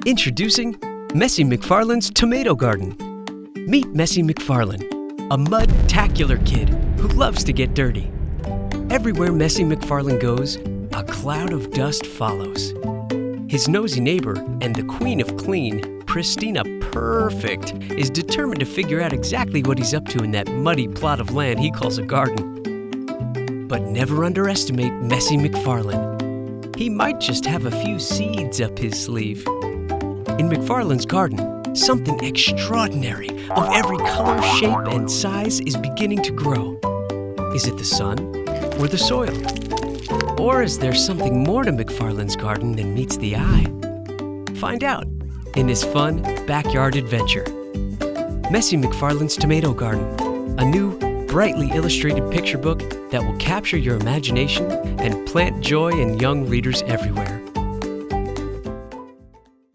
Introducing Messy McFarlen's Tomato Garden. Meet Messy McFarlen, a mud-tacular kid who loves to get dirty. Everywhere Messy McFarlen goes, a cloud of dust follows. His nosy neighbor and the queen of clean, Pristina Perfect, is determined to figure out exactly what he's up to in that muddy plot of land he calls a garden. But never underestimate Messy McFarlen. He might just have a few seeds up his sleeve. In McFarlen's garden, something extraordinary of every color, shape, and size is beginning to grow. Is it the sun or the soil? Or is there something more to McFarlen's garden than meets the eye? Find out in this fun backyard adventure. Messy McFarlen's Tomato Garden, a new, brightly illustrated picture book that will capture your imagination and plant joy in young readers everywhere.